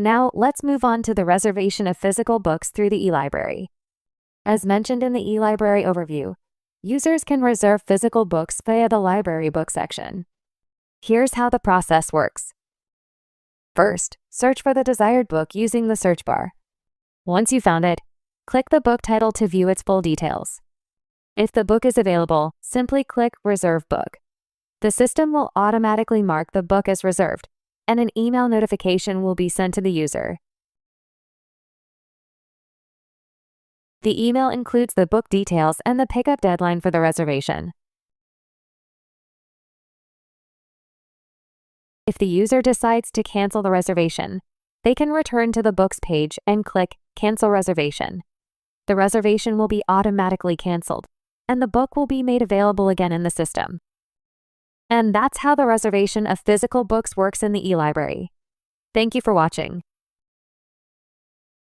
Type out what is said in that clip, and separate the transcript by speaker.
Speaker 1: Now, let's move on to the reservation of physical books through the eLibrary. As mentioned in the eLibrary overview, users can reserve physical books via the library book section. Here's how the process works. First, search for the desired book using the search bar. Once you found it, click the book title to view its full details. If the book is available, simply click Reserve Book. The system will automatically mark the book as reserved, and an email notification will be sent to the user. The email includes the book details and the pickup deadline for the reservation. If the user decides to cancel the reservation, they can return to the books page and click Cancel Reservation. The reservation will be automatically canceled, and the book will be made available again in the system. And that's how the reservation of physical books works in the eLibrary. Thank you for watching.